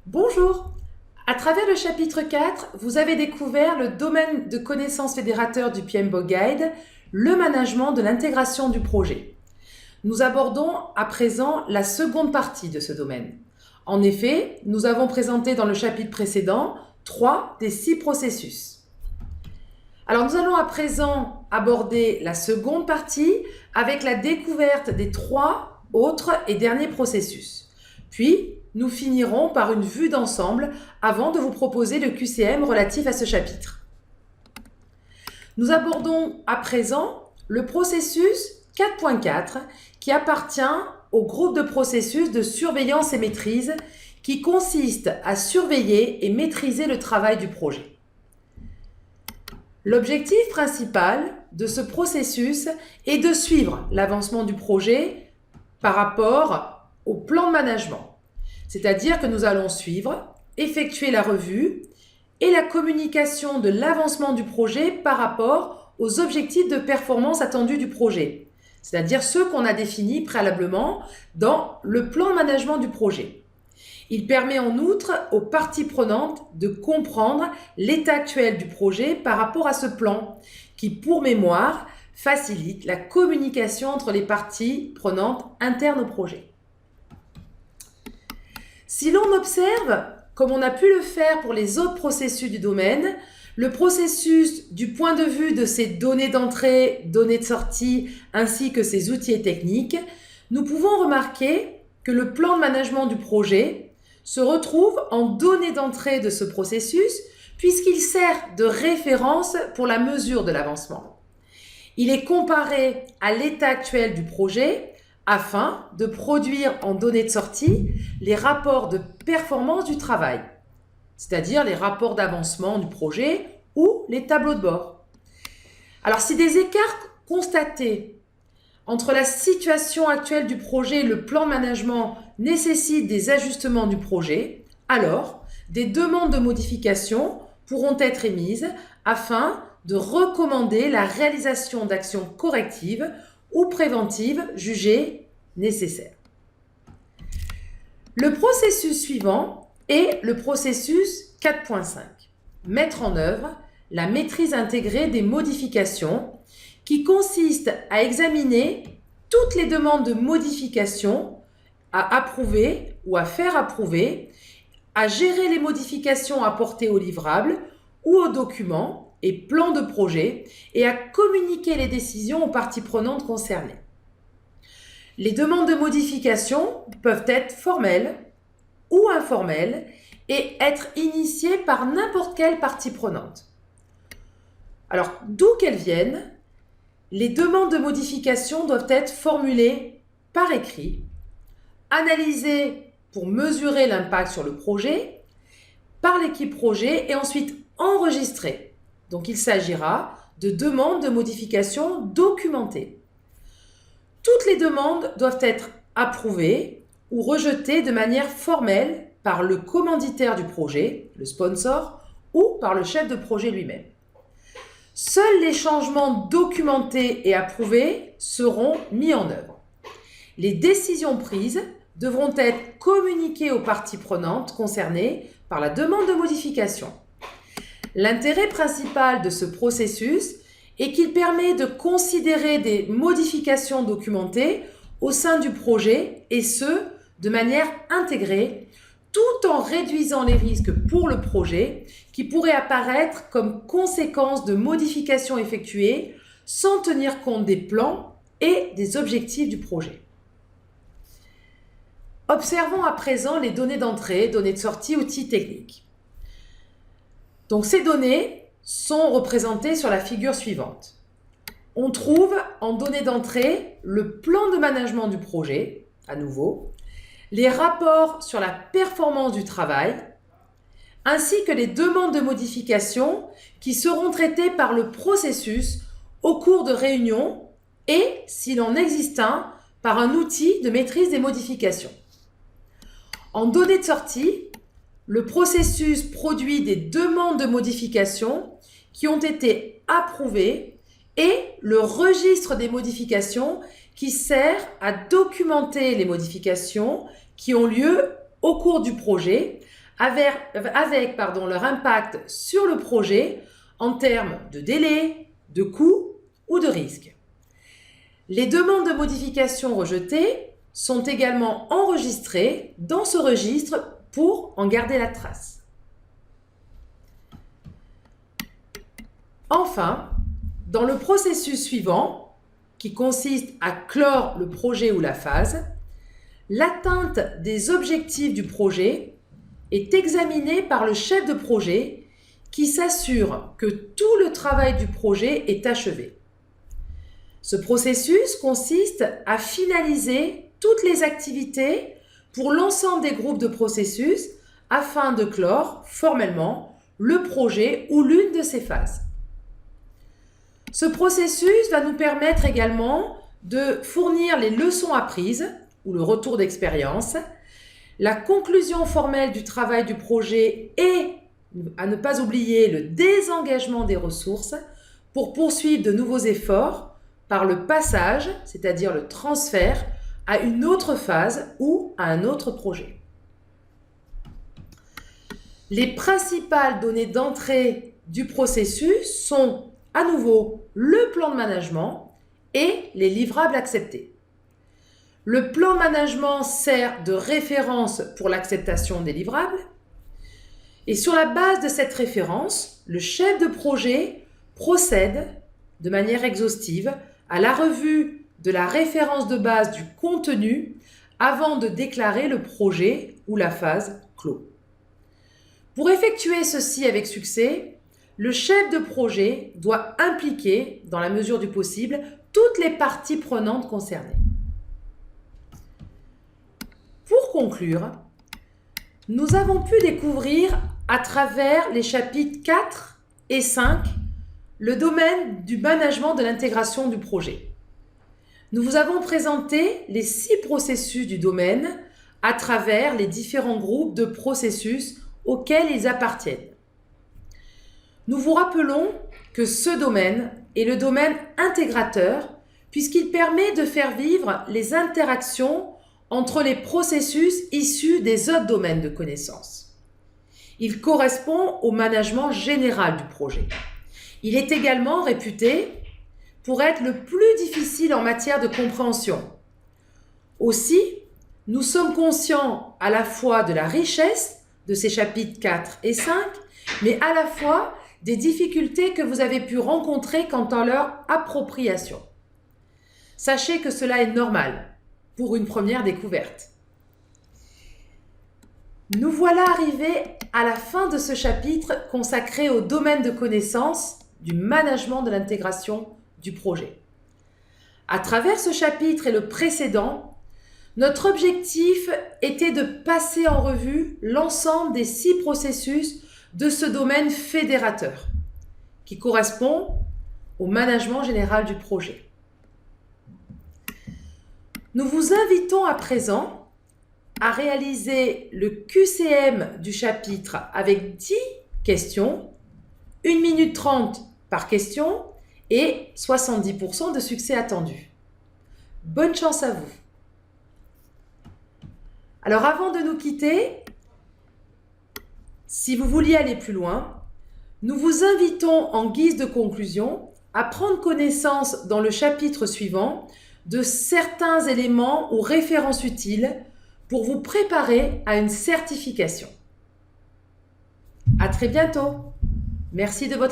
Bonjour! À travers le chapitre 4, vous avez découvert le domaine de connaissances fédérateur du PMBOK Guide, le management de l'intégration du projet. Nous abordons à présent la seconde partie de ce domaine. En effet, nous avons présenté dans le chapitre précédent 3 des 6 processus. Alors nous allons à présent aborder la seconde partie avec la découverte des 3 autres et derniers processus. Puis, nous finirons par une vue d'ensemble avant de vous proposer le QCM relatif à ce chapitre. Nous abordons à présent le processus 4.4 qui appartient au groupe de processus de surveillance et maîtrise qui consiste à surveiller et maîtriser le travail du projet. L'objectif principal de ce processus est de suivre l'avancement du projet par rapport au plan de management. C'est-à-dire que nous allons suivre, effectuer la revue et la communication de l'avancement du projet par rapport aux objectifs de performance attendus du projet, c'est-à-dire ceux qu'on a définis préalablement dans le plan de management du projet. Il permet en outre aux parties prenantes de comprendre l'état actuel du projet par rapport à ce plan, qui, pour mémoire, facilite la communication entre les parties prenantes internes au projet. Si l'on observe, comme on a pu le faire pour les autres processus du domaine, le processus du point de vue de ses données d'entrée, données de sortie, ainsi que ses outils et techniques, nous pouvons remarquer que le plan de management du projet se retrouve en données d'entrée de ce processus puisqu'il sert de référence pour la mesure de l'avancement. Il est comparé à l'état actuel du projet afin de produire en données de sortie les rapports de performance du travail, c'est-à-dire les rapports d'avancement du projet ou les tableaux de bord. Alors, si des écarts constatés entre la situation actuelle du projet et le plan de management nécessitent des ajustements du projet, alors des demandes de modification pourront être émises afin de recommander la réalisation d'actions correctives ou préventives jugées nécessaires. Le processus suivant est le processus 4.5. Mettre en œuvre la maîtrise intégrée des modifications qui consiste à examiner toutes les demandes de modification à approuver ou à faire approuver, à gérer les modifications apportées au livrable ou aux documents et plans de projet et à communiquer les décisions aux parties prenantes concernées. Les demandes de modification peuvent être formelles ou informelles et être initiées par n'importe quelle partie prenante. Alors, d'où qu'elles viennent, les demandes de modification doivent être formulées par écrit, analysées pour mesurer l'impact sur le projet par l'équipe projet et ensuite enregistrées. Donc, il s'agira de demandes de modification documentées. Toutes les demandes doivent être approuvées ou rejetées de manière formelle par le commanditaire du projet, le sponsor, ou par le chef de projet lui-même. Seuls les changements documentés et approuvés seront mis en œuvre. Les décisions prises devront être communiquées aux parties prenantes concernées par la demande de modification. L'intérêt principal de ce processus est qu'il permet de considérer des modifications documentées au sein du projet et ce, de manière intégrée, tout en réduisant les risques pour le projet qui pourraient apparaître comme conséquence de modifications effectuées sans tenir compte des plans et des objectifs du projet. Observons à présent les données d'entrée, données de sortie, outils techniques. Donc ces données sont représentées sur la figure suivante. On trouve en données d'entrée le plan de management du projet, à nouveau, les rapports sur la performance du travail, ainsi que les demandes de modification qui seront traitées par le processus au cours de réunions et, s'il en existe un, par un outil de maîtrise des modifications. En données de sortie, le processus produit des demandes de modification qui ont été approuvées et le registre des modifications qui sert à documenter les modifications qui ont lieu au cours du projet avec leur impact sur le projet en termes de délai, de coût ou de risque. Les demandes de modification rejetées sont également enregistrées dans ce registre pour en garder la trace. Enfin, dans le processus suivant, qui consiste à clore le projet ou la phase, l'atteinte des objectifs du projet est examinée par le chef de projet qui s'assure que tout le travail du projet est achevé. Ce processus consiste à finaliser toutes les activités pour l'ensemble des groupes de processus afin de clore formellement le projet ou l'une de ses phases. Ce processus va nous permettre également de fournir les leçons apprises ou le retour d'expérience, la conclusion formelle du travail du projet et, à ne pas oublier, le désengagement des ressources pour poursuivre de nouveaux efforts par le passage, c'est-à-dire le transfert, à une autre phase ou à un autre projet. Les principales données d'entrée du processus sont à nouveau le plan de management et les livrables acceptés. Le plan de management sert de référence pour l'acceptation des livrables et sur la base de cette référence, le chef de projet procède de manière exhaustive à la revue de la référence de base du contenu avant de déclarer le projet ou la phase clos. Pour effectuer ceci avec succès, le chef de projet doit impliquer, dans la mesure du possible, toutes les parties prenantes concernées. Pour conclure, nous avons pu découvrir à travers les chapitres 4 et 5 le domaine du management de l'intégration du projet. Nous vous avons présenté les 6 processus du domaine à travers les différents groupes de processus auxquels ils appartiennent. Nous vous rappelons que ce domaine est le domaine intégrateur puisqu'il permet de faire vivre les interactions entre les processus issus des autres domaines de connaissances. Il correspond au management général du projet. Il est également réputé pour être le plus difficile en matière de compréhension. Aussi, nous sommes conscients à la fois de la richesse de ces chapitres 4 et 5, mais à la fois des difficultés que vous avez pu rencontrer quant à leur appropriation. Sachez que cela est normal pour une première découverte. Nous voilà arrivés à la fin de ce chapitre consacré au domaine de connaissance du management de l'intégration du projet. À travers ce chapitre et le précédent, notre objectif était de passer en revue l'ensemble des 6 processus de ce domaine fédérateur, qui correspond au management général du projet. Nous vous invitons à présent à réaliser le QCM du chapitre avec 10 questions, 1 minute 30 par question et 70% de succès attendu. Bonne chance à vous! Alors avant de nous quitter, si vous vouliez aller plus loin, nous vous invitons en guise de conclusion à prendre connaissance dans le chapitre suivant de certains éléments ou références utiles pour vous préparer à une certification. À très bientôt. Merci de votre écoute.